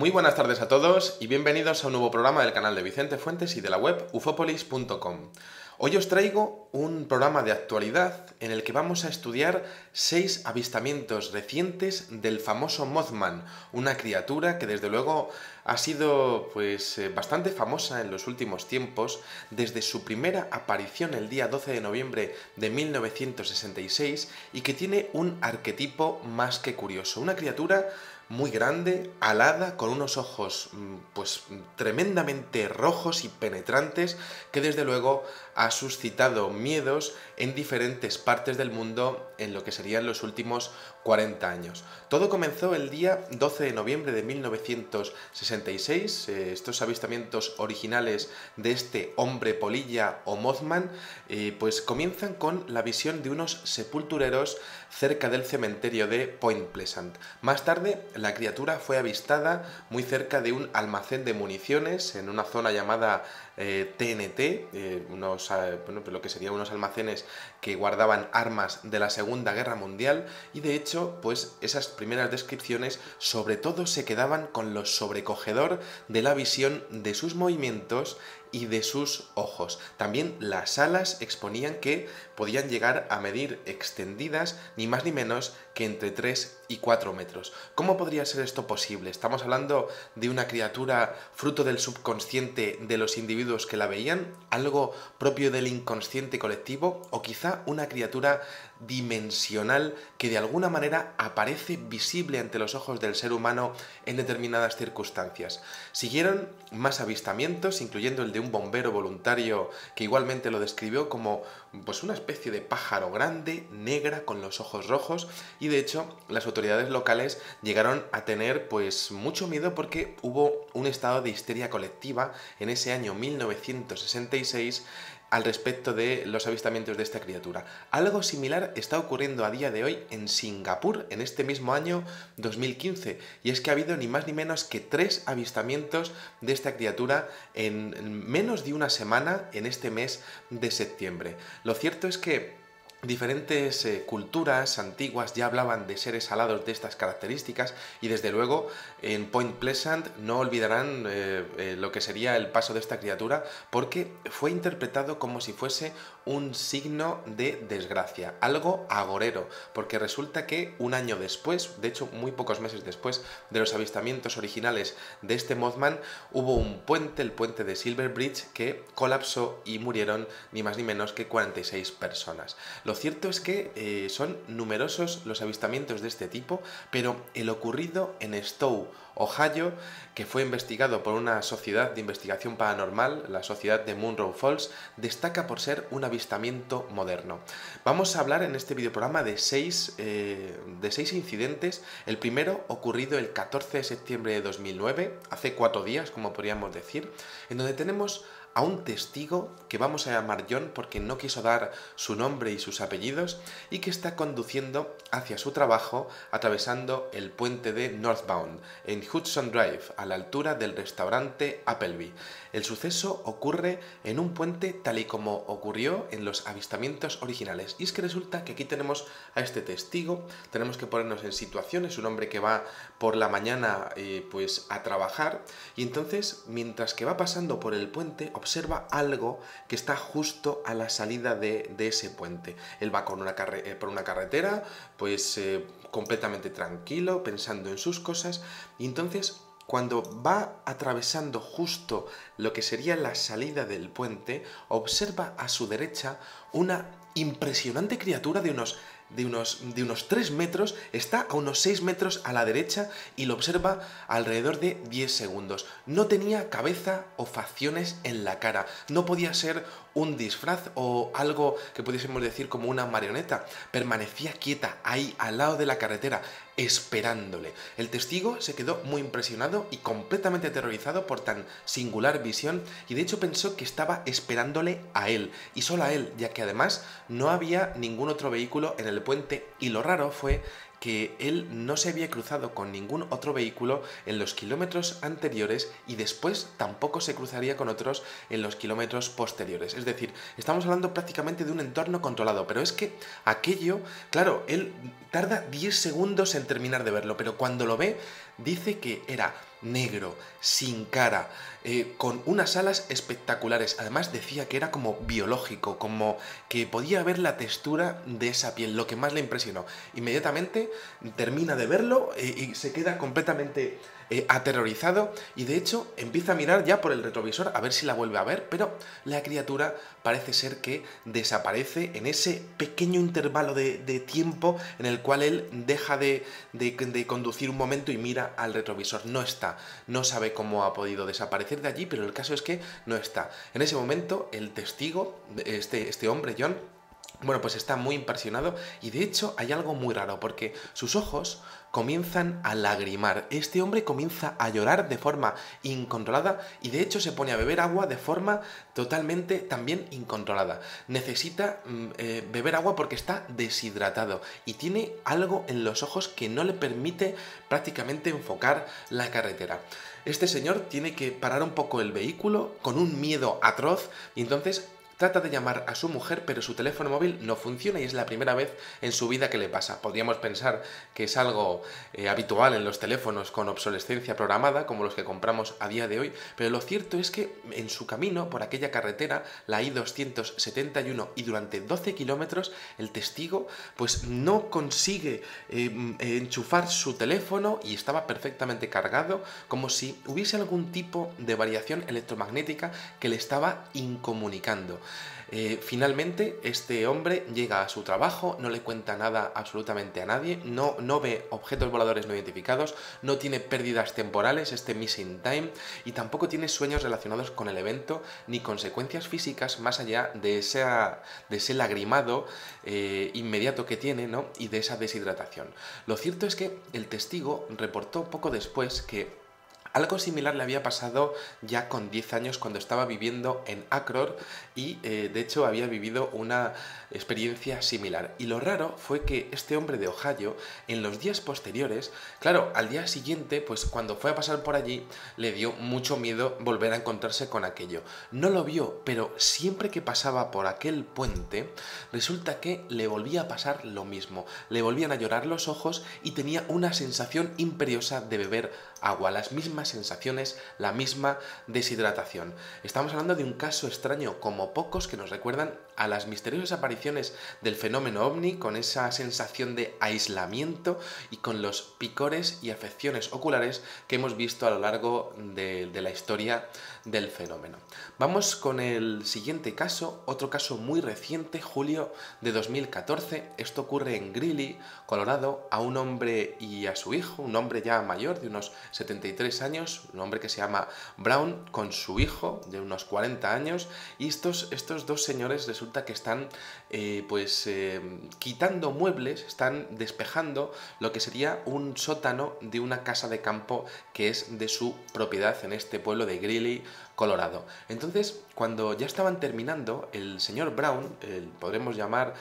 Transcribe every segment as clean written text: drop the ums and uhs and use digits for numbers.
Muy buenas tardes a todos y bienvenidos a un nuevo programa del canal de Vicente Fuentes y de la web ufopolis.com. Hoy os traigo un programa de actualidad en el que vamos a estudiar 6 avistamientos recientes del famoso Mothman, una criatura que desde luego ha sido bastante famosa en los últimos tiempos, desde su primera aparición el día 12 de noviembre de 1966 y que tiene un arquetipo más que curioso, una criatura muy grande, alada, con unos ojos tremendamente rojos y penetrantes, que desde luego ha suscitado miedos en diferentes partes del mundo en lo que serían los últimos 40 años. Todo comenzó el día 12 de noviembre de 1966, estos avistamientos originales de este hombre polilla o Mothman, comienzan con la visión de unos sepultureros cerca del cementerio de Point Pleasant. Más tarde, la criatura fue avistada muy cerca de un almacén de municiones en una zona llamada TNT, lo que serían unos almacenes que guardaban armas de la Segunda Guerra Mundial, y de hecho, esas primeras descripciones sobre todo se quedaban con lo sobrecogedor de la visión de sus movimientos y de sus ojos. También las alas exponían que podían llegar a medir extendidas ni más ni menos que entre 3 y 4 metros. ¿Cómo podría ser esto posible? ¿Estamos hablando de una criatura fruto del subconsciente de los individuos que la veían? ¿Algo propio del inconsciente colectivo? ¿O quizá una criatura dimensional que de alguna manera aparece visible ante los ojos del ser humano en determinadas circunstancias? Siguieron más avistamientos, incluyendo el de un bombero voluntario que igualmente lo describió como una especie de pájaro grande, negra, con los ojos rojos, y de hecho las autoridades locales llegaron a tener mucho miedo porque hubo un estado de histeria colectiva en ese año 1966 al respecto de los avistamientos de esta criatura. Algo similar está ocurriendo a día de hoy en Singapur en este mismo año 2015, y es que ha habido ni más ni menos que 3 avistamientos de esta criatura en menos de una semana en este mes de septiembre. Lo cierto es que diferentes culturas antiguas ya hablaban de seres alados de estas características, y desde luego en Point Pleasant no olvidarán lo que sería el paso de esta criatura, porque fue interpretado como si fuese un signo de desgracia, algo agorero, porque resulta que un año después, de hecho muy pocos meses después de los avistamientos originales de este Mothman, hubo un puente, el puente de Silver Bridge, que colapsó y murieron ni más ni menos que 46 personas. Lo cierto es que son numerosos los avistamientos de este tipo, pero el ocurrido en Stowe, Ohio, que fue investigado por una sociedad de investigación paranormal, la Sociedad de Munro Falls, destaca por ser un avistamiento moderno. Vamos a hablar en este videoprograma de 6 incidentes. El primero ocurrido el 14 de septiembre de 2009, hace 4 días, como podríamos decir, en donde tenemos a un testigo que vamos a llamar John porque no quiso dar su nombre y sus apellidos, y que está conduciendo hacia su trabajo atravesando el puente de Northbound en Hudson Drive, a la altura del restaurante Appleby. El suceso ocurre en un puente tal y como ocurrió en los avistamientos originales, y es que resulta que aquí tenemos a este testigo. Tenemos que ponernos en situación. Es un hombre que va por la mañana a trabajar, y entonces mientras que va pasando por el puente observa algo que está justo a la salida de ese puente. Él va por una carretera completamente tranquilo, pensando en sus cosas, y entonces cuando va atravesando justo lo que sería la salida del puente, observa a su derecha una impresionante criatura de unos 3 metros, está a unos 6 metros a la derecha, y lo observa alrededor de 10 segundos. No tenía cabeza o facciones en la cara, no podía ser un disfraz o algo que pudiésemos decir como una marioneta. Permanecía quieta ahí al lado de la carretera, esperándole. El testigo se quedó muy impresionado y completamente aterrorizado por tan singular visión, y de hecho pensó que estaba esperándole a él, y solo a él, ya que además no había ningún otro vehículo en el puente, y lo raro fue que él no se había cruzado con ningún otro vehículo en los kilómetros anteriores, y después tampoco se cruzaría con otros en los kilómetros posteriores. Es decir, estamos hablando prácticamente de un entorno controlado, pero es que aquello, claro, él tarda 10 segundos en terminar de verlo, pero cuando lo ve dice que era negro, sin cara, con unas alas espectaculares. Además decía que era como biológico, como que podía ver la textura de esa piel, lo que más le impresionó. Inmediatamente termina de verlo y se queda completamente aterrorizado, y de hecho empieza a mirar ya por el retrovisor a ver si la vuelve a ver, pero la criatura parece ser que desaparece en ese pequeño intervalo de tiempo en el cual él deja de conducir un momento y mira al retrovisor. No está, no sabe cómo ha podido desaparecer de allí, pero el caso es que no está. En ese momento el testigo, este hombre, John, bueno, pues está muy impresionado, y de hecho hay algo muy raro porque sus ojos comienzan a lagrimar. Este hombre comienza a llorar de forma incontrolada y de hecho se pone a beber agua de forma totalmente también incontrolada. Necesita beber agua porque está deshidratado y tiene algo en los ojos que no le permite prácticamente enfocar la carretera. Este señor tiene que parar un poco el vehículo con un miedo atroz, y entonces trata de llamar a su mujer, pero su teléfono móvil no funciona y es la primera vez en su vida que le pasa. Podríamos pensar que es algo habitual en los teléfonos con obsolescencia programada, como los que compramos a día de hoy, pero lo cierto es que en su camino por aquella carretera, la I-271, y durante 12 kilómetros, el testigo pues no consigue enchufar su teléfono y estaba perfectamente cargado, como si hubiese algún tipo de variación electromagnética que le estaba incomunicando. Finalmente este hombre llega a su trabajo, no le cuenta nada absolutamente a nadie, no ve objetos voladores no identificados, no tiene pérdidas temporales, este missing time, y tampoco tiene sueños relacionados con el evento ni consecuencias físicas más allá de ese lagrimado inmediato que tiene, ¿no? Y de esa deshidratación. Lo cierto es que el testigo reportó poco después que algo similar le había pasado ya con 10 años cuando estaba viviendo en Acror y de hecho había vivido una experiencia similar. Y lo raro fue que este hombre de Ohio, en los días posteriores, claro, al día siguiente, pues cuando fue a pasar por allí, le dio mucho miedo volver a encontrarse con aquello. No lo vio, pero siempre que pasaba por aquel puente, resulta que le volvía a pasar lo mismo. Le volvían a llorar los ojos y tenía una sensación imperiosa de beber agua, las mismas sensaciones, la misma deshidratación. Estamos hablando de un caso extraño como pocos que nos recuerdan a las misteriosas apariciones del fenómeno ovni, con esa sensación de aislamiento y con los picores y afecciones oculares que hemos visto a lo largo de la historia del fenómeno. Vamos con el siguiente caso, otro caso muy reciente, julio de 2014. Esto ocurre en Greeley, Colorado, a un hombre y a su hijo, un hombre ya mayor de unos 73 años, un hombre que se llama Brown, con su hijo de unos 40 años, y estos dos señores resulta que están quitando muebles, están despejando lo que sería un sótano de una casa de campo que es de su propiedad en este pueblo de Greeley, Colorado. Entonces, cuando ya estaban terminando, el señor Brown, podremos llamar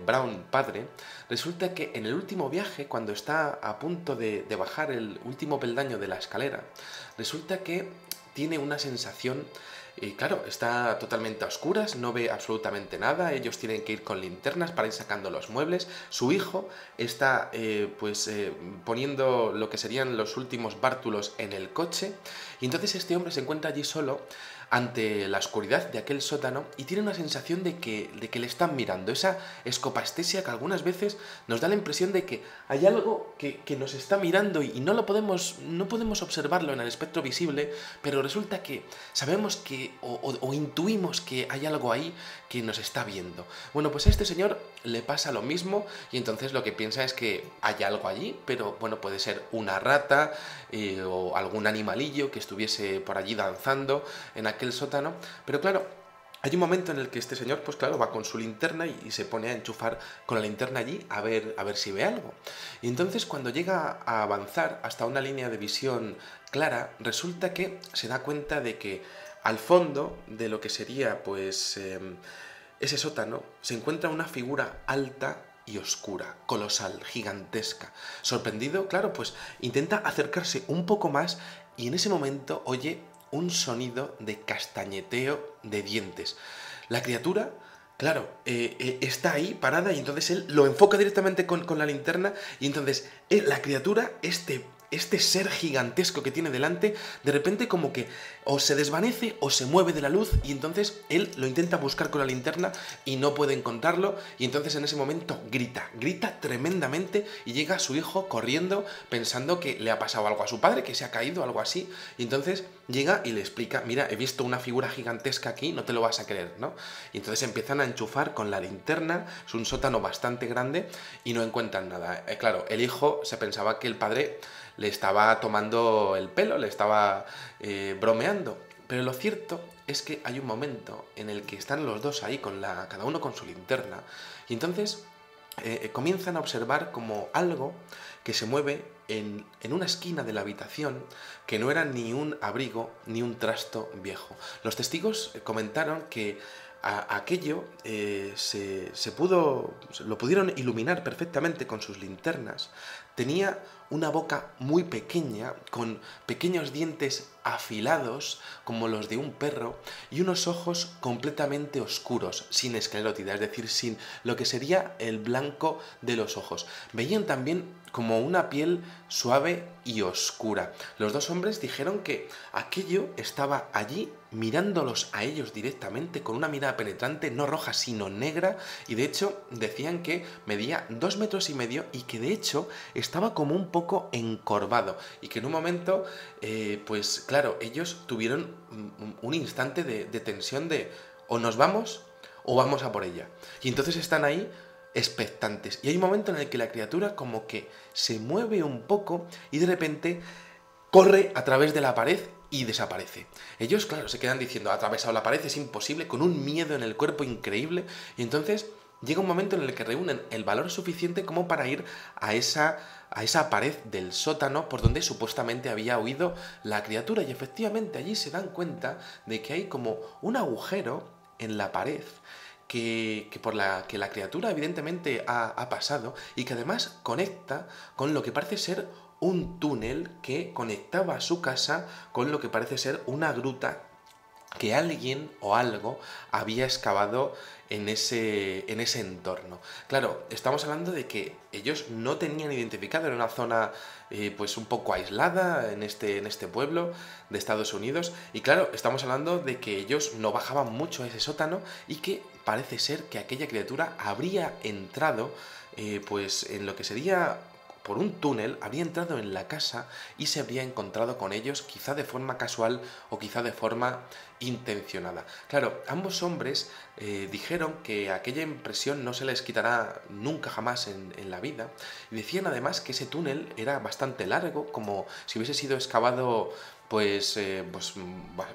Brown padre, resulta que en el último viaje, cuando está a punto de bajar el último peldaño de la escalera, resulta que tiene una sensación. Claro, está totalmente a oscuras, no ve absolutamente nada, ellos tienen que ir con linternas para ir sacando los muebles, su hijo está poniendo lo que serían los últimos bártulos en el coche, y entonces este hombre se encuentra allí solo ante la oscuridad de aquel sótano y tiene una sensación de que le están mirando, esa escopastesia que algunas veces nos da la impresión de que hay algo que nos está mirando y no podemos observarlo en el espectro visible, pero resulta que sabemos que o intuimos que hay algo ahí que nos está viendo. Bueno, pues a este señor le pasa lo mismo y entonces lo que piensa es que hay algo allí, pero bueno, puede ser una rata o algún animalillo que estuviese por allí danzando en aquel sótano, pero claro, hay un momento en el que este señor, pues claro, va con su linterna y se pone a enchufar con la linterna allí a ver si ve algo. Y entonces cuando llega a avanzar hasta una línea de visión clara, resulta que se da cuenta de que al fondo de lo que sería ese sótano se encuentra una figura alta y oscura, colosal, gigantesca. Sorprendido, claro, pues intenta acercarse un poco más y en ese momento oye un sonido de castañeteo de dientes. La criatura, claro, está ahí parada y entonces él lo enfoca directamente con la linterna y entonces la criatura, este este ser gigantesco que tiene delante, de repente como que o se desvanece o se mueve de la luz, y entonces él lo intenta buscar con la linterna y no puede encontrarlo, y entonces en ese momento grita tremendamente, y llega su hijo corriendo pensando que le ha pasado algo a su padre, que se ha caído, algo así, y entonces llega y le explica: mira, he visto una figura gigantesca aquí, no te lo vas a creer, ¿no? Y entonces empiezan a enchufar con la linterna, es un sótano bastante grande, y no encuentran nada. Claro, el hijo se pensaba que el padre le estaba tomando el pelo, le estaba bromeando. Pero lo cierto es que hay un momento en el que están los dos ahí, cada uno con su linterna, y entonces comienzan a observar como algo que se mueve en una esquina de la habitación, que no era ni un abrigo ni un trasto viejo. Los testigos comentaron que aquello lo pudieron iluminar perfectamente con sus linternas. Tenía una boca muy pequeña, con pequeños dientes afilados, como los de un perro, y unos ojos completamente oscuros, sin esclerótida, es decir, sin lo que sería el blanco de los ojos. Veían también como una piel suave y oscura. Los dos hombres dijeron que aquello estaba allí mirándolos a ellos directamente, con una mirada penetrante, no roja sino negra, y de hecho decían que medía 2,5 metros y que de hecho estaba como un poco encorvado, y que en un momento, pues claro, ellos tuvieron un instante de tensión de o nos vamos o vamos a por ella. Y entonces están ahí expectantes. Y hay un momento en el que la criatura como que se mueve un poco y de repente corre a través de la pared y desaparece. Ellos, claro, se quedan diciendo: ha atravesado la pared, es imposible, con un miedo en el cuerpo increíble. Y entonces llega un momento en el que reúnen el valor suficiente como para ir a esa pared del sótano por donde supuestamente había huido la criatura. Y efectivamente allí se dan cuenta de que hay como un agujero en la pared por la que la criatura evidentemente ha pasado, y que además conecta con lo que parece ser un túnel que conectaba a su casa con lo que parece ser una gruta que alguien o algo había excavado en ese entorno. Claro, estamos hablando de que ellos no tenían identificado, en una zona pues un poco aislada en este pueblo de Estados Unidos, y claro, estamos hablando de que ellos no bajaban mucho a ese sótano, y que parece ser que aquella criatura habría entrado pues en lo que sería por un túnel, habría entrado en la casa y se habría encontrado con ellos, quizá de forma casual o quizá de forma intencionada. Claro, ambos hombres dijeron que aquella impresión no se les quitará nunca jamás en la vida, y decían además que ese túnel era bastante largo, como si hubiese sido excavado pues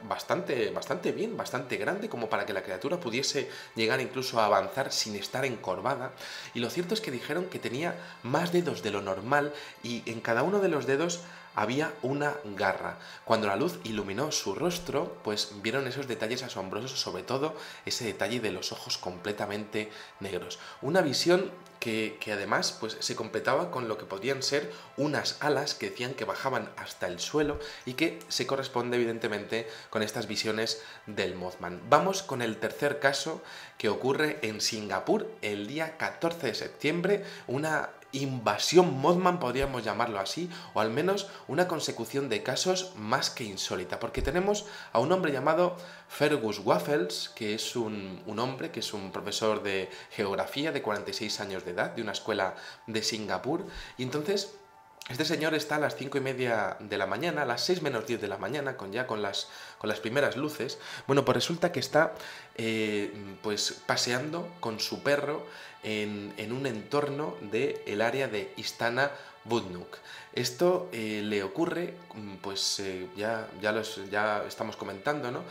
bastante bien, bastante grande, como para que la criatura pudiese llegar incluso a avanzar sin estar encorvada. Y lo cierto es que dijeron que tenía más dedos de lo normal, y en cada uno de los dedos había una garra. Cuando la luz iluminó su rostro, pues vieron esos detalles asombrosos, sobre todo ese detalle de los ojos completamente negros. Una visión que además pues se completaba con lo que podrían ser unas alas que decían que bajaban hasta el suelo, y que se corresponde evidentemente con estas visiones del Mothman. Vamos con el tercer caso, que ocurre en Singapur el día 14 de septiembre, una invasión Mothman, podríamos llamarlo así, o al menos una consecución de casos más que insólita, porque tenemos a un hombre llamado Fergus Waffles, que es un hombre que es un profesor de geografía de 46 años de edad, de una escuela de Singapur, y entonces este señor está a las 5:30 de la mañana, a las 6 menos 10 de la mañana, con las primeras luces. Bueno, pues resulta que está pues paseando con su perro en un entorno del área de Istana Budnuk. Esto le ocurre, pues ya estamos comentando, ¿no?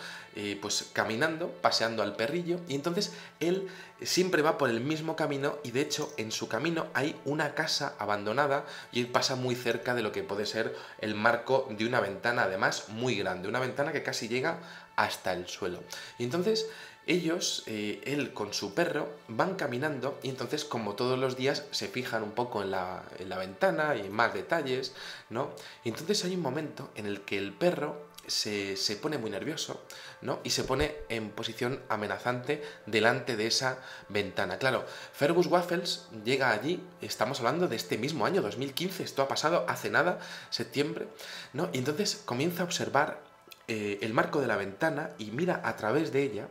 Pues caminando, paseando al perrillo, y entonces él siempre va por el mismo camino, y de hecho en su camino hay una casa abandonada, y él pasa muy cerca de lo que puede ser el marco de una ventana, además muy grande, una ventana que casi llega hasta el suelo. Y entonces ellos, él con su perro, van caminando, y entonces, como todos los días, se fijan un poco en la ventana y en más detalles, ¿no? Y entonces hay un momento en el que el perro se pone muy nervioso, ¿no? Y se pone en posición amenazante delante de esa ventana. Claro, Fergus Waffles llega allí, estamos hablando de este mismo año, 2015, esto ha pasado hace nada, septiembre, ¿no? Y entonces comienza a observar el marco de la ventana y mira a través de ella,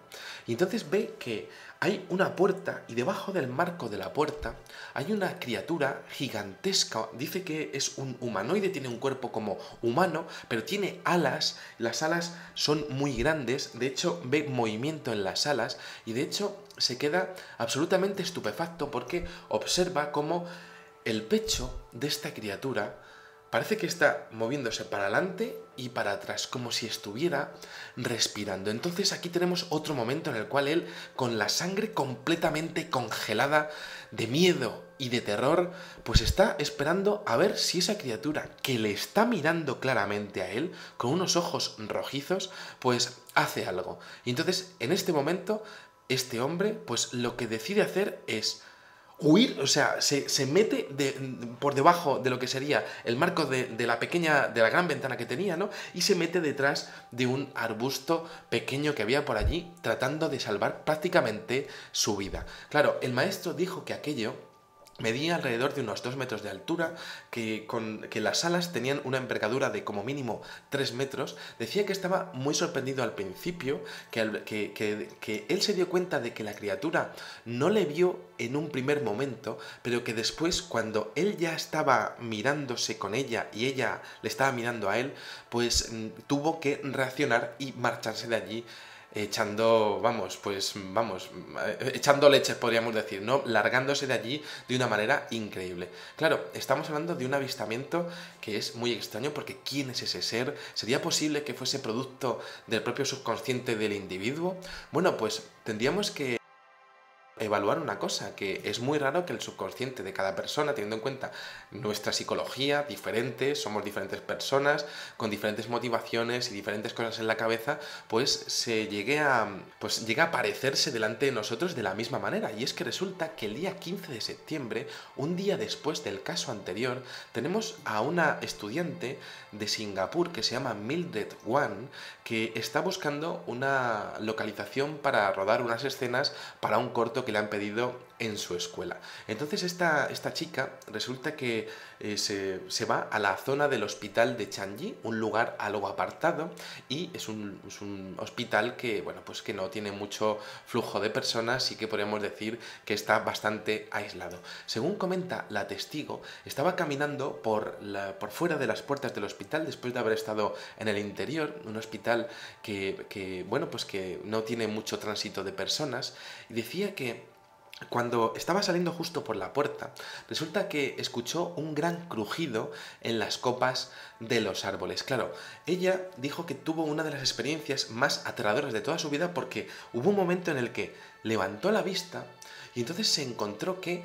y entonces ve que hay una puerta y debajo del marco de la puerta hay una criatura gigantesca. Dice que es un humanoide, tiene un cuerpo como humano, pero tiene alas, las alas son muy grandes, de hecho ve movimiento en las alas y de hecho se queda absolutamente estupefacto porque observa cómo el pecho de esta criatura parece que está moviéndose para adelante y para atrás, como si estuviera respirando. Entonces aquí tenemos otro momento en el cual él, con la sangre completamente congelada de miedo y de terror, pues está esperando a ver si esa criatura que le está mirando claramente a él, con unos ojos rojizos, pues hace algo. Y entonces, en este momento, este hombre, pues lo que decide hacer es huir, o sea, se mete por debajo de lo que sería el marco de la gran ventana que tenía, ¿no? Y se mete detrás de un arbusto pequeño que había por allí, tratando de salvar prácticamente su vida. Claro, el maestro dijo que aquello medía alrededor de unos 2 metros de altura, que las alas tenían una envergadura de como mínimo 3 metros. Decía que estaba muy sorprendido al principio, que él se dio cuenta de que la criatura no le vio en un primer momento, pero que después, cuando él ya estaba mirándose con ella y ella le estaba mirando a él, pues tuvo que reaccionar y marcharse de allí echando leches, podríamos decir, ¿no? Largándose de allí de una manera increíble. Claro, estamos hablando de un avistamiento que es muy extraño porque ¿quién es ese ser? ¿Sería posible que fuese producto del propio subconsciente del individuo? Bueno, pues tendríamos que evaluar una cosa, que es muy raro que el subconsciente de cada persona, teniendo en cuenta nuestra psicología diferente, somos diferentes personas, con diferentes motivaciones y diferentes cosas en la cabeza, pues llegue a parecerse delante de nosotros de la misma manera. Y es que resulta que el día 15 de septiembre, un día después del caso anterior, tenemos a una estudiante de Singapur que se llama Mildred Wan, que está buscando una localización para rodar unas escenas para un corto que le han pedido en su escuela. Entonces esta chica resulta que se va a la zona del hospital de Changi, un lugar algo apartado, y es un hospital que, bueno, pues que no tiene mucho flujo de personas y que podríamos decir que está bastante aislado. Según comenta la testigo, estaba caminando por fuera de las puertas del hospital después de haber estado en el interior, un hospital que no tiene mucho tránsito de personas, y decía que cuando estaba saliendo justo por la puerta, resulta que escuchó un gran crujido en las copas de los árboles. Claro, ella dijo que tuvo una de las experiencias más aterradoras de toda su vida porque hubo un momento en el que levantó la vista y entonces se encontró que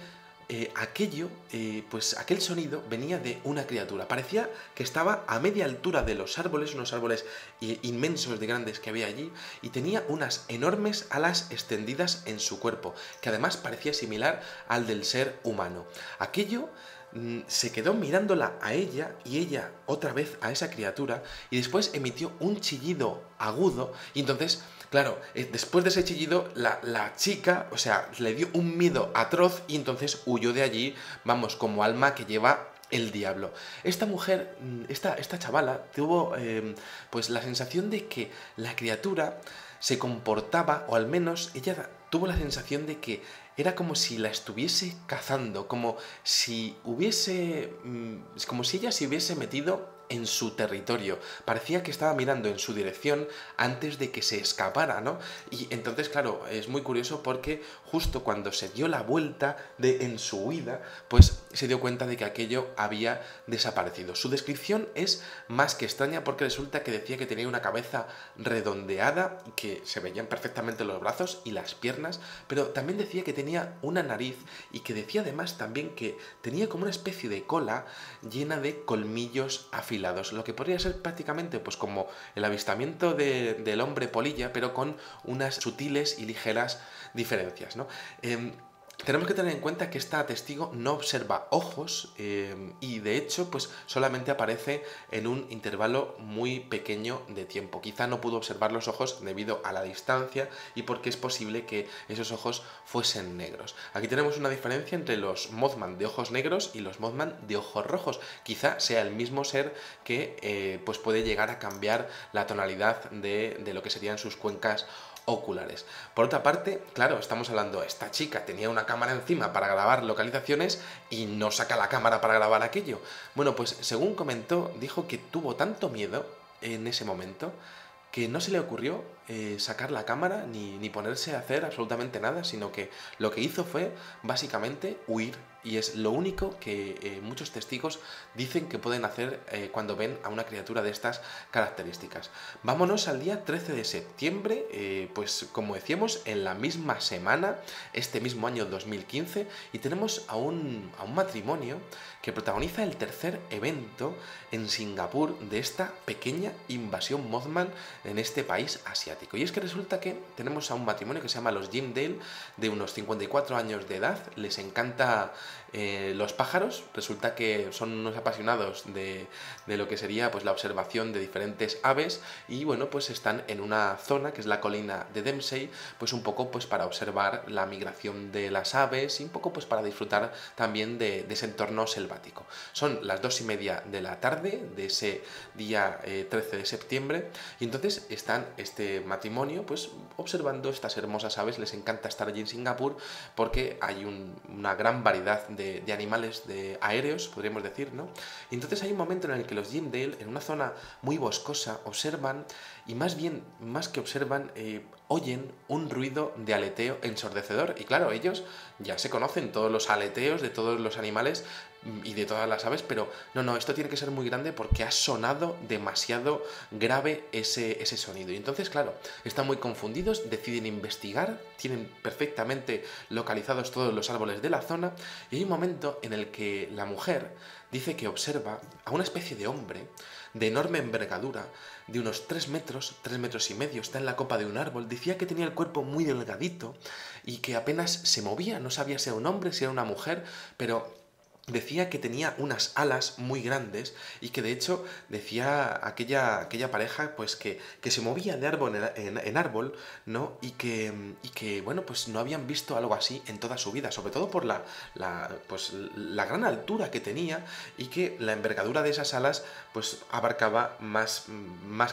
aquel sonido venía de una criatura. Parecía que estaba a media altura de los árboles, unos árboles inmensos de grandes que había allí, y tenía unas enormes alas extendidas en su cuerpo, que además parecía similar al del ser humano. Aquello se quedó mirándola a ella y ella otra vez a esa criatura y después emitió un chillido agudo y entonces, claro, después de ese chillido la chica, o sea, le dio un miedo atroz y entonces huyó de allí, vamos, como alma que lleva el diablo. Esta mujer, esta chavala, tuvo pues la sensación de que la criatura se comportaba, o al menos ella tuvo la sensación de que era como si la estuviese cazando, como si ella se hubiese metido en su territorio. Parecía que estaba mirando en su dirección antes de que se escapara, ¿no? Y entonces, claro, es muy curioso porque justo cuando se dio la vuelta en su huida, pues se dio cuenta de que aquello había desaparecido. Su descripción es más que extraña porque resulta que decía que tenía una cabeza redondeada, que se veían perfectamente los brazos y las piernas, pero también decía que tenía una nariz y que decía además también que tenía como una especie de cola llena de colmillos afilados, lo que podría ser prácticamente pues como el avistamiento del hombre polilla, pero con unas sutiles y ligeras diferencias, ¿no? Tenemos que tener en cuenta que esta testigo no observa ojos y de hecho pues solamente aparece en un intervalo muy pequeño de tiempo. Quizá no pudo observar los ojos debido a la distancia y porque es posible que esos ojos fuesen negros. Aquí tenemos una diferencia entre los Mothman de ojos negros y los Mothman de ojos rojos. Quizá sea el mismo ser que pues puede llegar a cambiar la tonalidad de lo que serían sus cuencas oculares. Por otra parte, claro, estamos hablando, esta chica tenía una cámara encima para grabar localizaciones y no saca la cámara para grabar aquello. Bueno, pues según comentó, dijo que tuvo tanto miedo en ese momento que no se le ocurrió sacar la cámara ni ponerse a hacer absolutamente nada, sino que lo que hizo fue básicamente huir. Y es lo único que muchos testigos dicen que pueden hacer cuando ven a una criatura de estas características. Vámonos al día 13 de septiembre, pues como decíamos, en la misma semana, este mismo año 2015, y tenemos a un matrimonio que protagoniza el tercer evento en Singapur de esta pequeña invasión Mothman en este país asiático. Y es que resulta que tenemos a un matrimonio que se llama los Jim Dale, de unos 54 años de edad, les encanta los pájaros, resulta que son unos apasionados de lo que sería pues la observación de diferentes aves y bueno, pues están en una zona que es la colina de Dempsey, pues un poco pues para observar la migración de las aves y un poco pues para disfrutar también de ese entorno selvático. Son las 2:30 de la tarde de ese día 13 de septiembre y entonces están este matrimonio pues observando estas hermosas aves. Les encanta estar allí en Singapur porque hay una gran variedad de animales aéreos, podríamos decir, ¿no? Y entonces hay un momento en el que los Jim Dale, en una zona muy boscosa, observan, y más que observan, oyen un ruido de aleteo ensordecedor. Y claro, ellos ya se conocen todos los aleteos de todos los animales y de todas las aves, pero no, esto tiene que ser muy grande porque ha sonado demasiado grave ese sonido. Y entonces, claro, están muy confundidos, deciden investigar, tienen perfectamente localizados todos los árboles de la zona, y hay un momento en el que la mujer dice que observa a una especie de hombre de enorme envergadura, de unos 3 metros, 3 metros y medio, está en la copa de un árbol. Decía que tenía el cuerpo muy delgadito y que apenas se movía, no sabía si era un hombre, si era una mujer, pero decía que tenía unas alas muy grandes y que de hecho decía aquella pareja pues que se movía de árbol en árbol, ¿no? Y que bueno, pues no habían visto algo así en toda su vida, sobre todo por la gran altura que tenía y que la envergadura de esas alas pues abarcaba más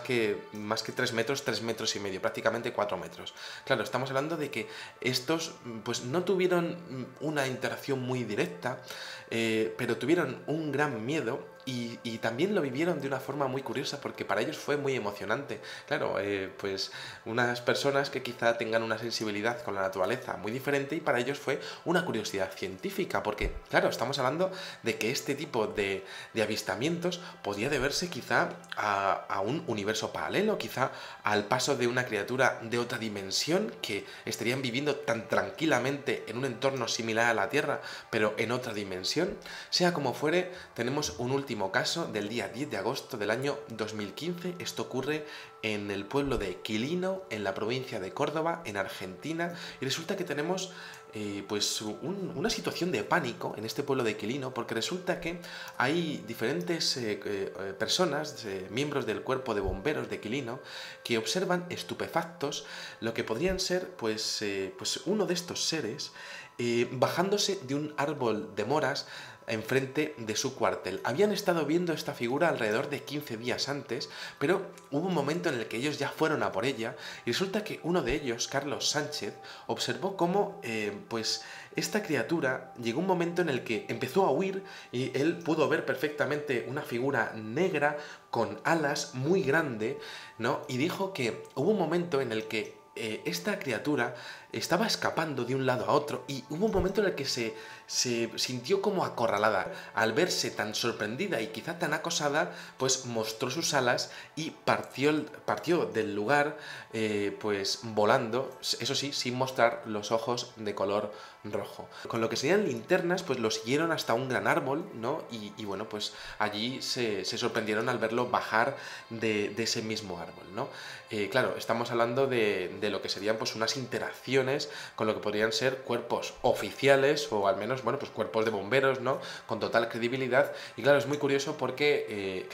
que 3 metros, 3 metros y medio, prácticamente 4 metros. Claro, estamos hablando de que estos pues no tuvieron una interacción muy directa, pero tuvieron un gran miedo y también lo vivieron de una forma muy curiosa porque para ellos fue muy emocionante. Claro, pues unas personas que quizá tengan una sensibilidad con la naturaleza muy diferente y para ellos fue una curiosidad científica porque, claro, estamos hablando de que este tipo de avistamientos podía deberse quizá a un universo paralelo, quizá al paso de una criatura de otra dimensión que estarían viviendo tan tranquilamente en un entorno similar a la Tierra, pero en otra dimensión. Sea como fuere, tenemos un último caso del día 10 de agosto del año 2015. Esto ocurre en el pueblo de Quilino, en la provincia de Córdoba, en Argentina, y resulta que tenemos pues una situación de pánico en este pueblo de Quilino, porque resulta que hay diferentes personas, miembros del cuerpo de bomberos de Quilino, que observan estupefactos lo que podrían ser pues uno de estos seres bajándose de un árbol de moras enfrente de su cuartel. Habían estado viendo esta figura alrededor de 15 días antes, pero hubo un momento en el que ellos ya fueron a por ella y resulta que uno de ellos, Carlos Sánchez, observó cómo pues esta criatura llegó un momento en el que empezó a huir y él pudo ver perfectamente una figura negra con alas muy grande, ¿no? Y dijo que hubo un momento en el que esta criatura estaba escapando de un lado a otro y hubo un momento en el que se sintió como acorralada. Al verse tan sorprendida y quizá tan acosada, pues mostró sus alas y partió del lugar pues volando, eso sí, sin mostrar los ojos de color rojo. Con lo que serían linternas, pues lo siguieron hasta un gran árbol, ¿no? Y bueno, pues allí se sorprendieron al verlo bajar de ese mismo árbol, ¿no? Claro, estamos hablando de lo que serían pues unas interacciones con lo que podrían ser cuerpos oficiales o al menos, bueno, pues cuerpos de bomberos, ¿no? Con total credibilidad. Y claro, es muy curioso porque,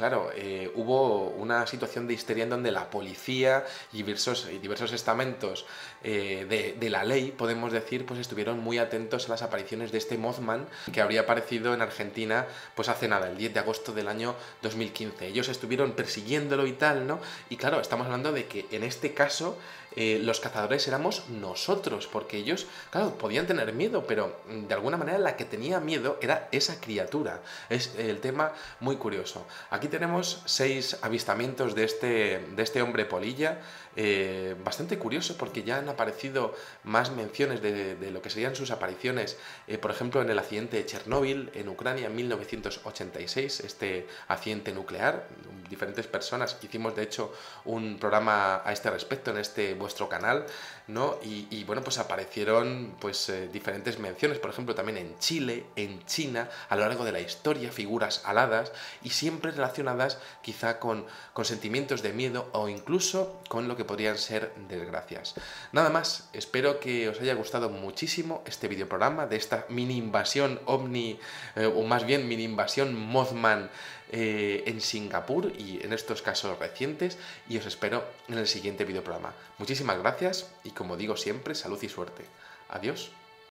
hubo una situación de histeria en donde la policía y diversos estamentos de la ley, podemos decir, pues estuvieron muy atentos a las apariciones de este Mothman que habría aparecido en Argentina pues hace nada, el 10 de agosto del año 2015. Ellos estuvieron persiguiéndolo y tal, ¿no? Y claro, estamos hablando de que en este caso los cazadores éramos nosotros, porque ellos, claro, podían tener miedo, pero de alguna manera la que tenía miedo era esa criatura. Es el tema muy curioso. Aquí tenemos 6 avistamientos de este hombre polilla, bastante curioso porque ya han aparecido más menciones de lo que serían sus apariciones, por ejemplo en el accidente de Chernóbil en Ucrania en 1986, este accidente nuclear. Diferentes personas hicimos de hecho un programa a este respecto en este vuestro canal, ¿no? Y bueno, pues aparecieron pues diferentes menciones, por ejemplo también en Chile, en China, a lo largo de la historia, figuras aladas y siempre relacionadas quizá con sentimientos de miedo o incluso con lo que podrían ser desgracias. Nada más, espero que os haya gustado muchísimo este videoprograma de esta mini invasión ovni, o más bien mini invasión Mothman en Singapur y en estos casos recientes, y os espero en el siguiente videoprograma. Muchísimas gracias y como digo siempre, salud y suerte. Adiós.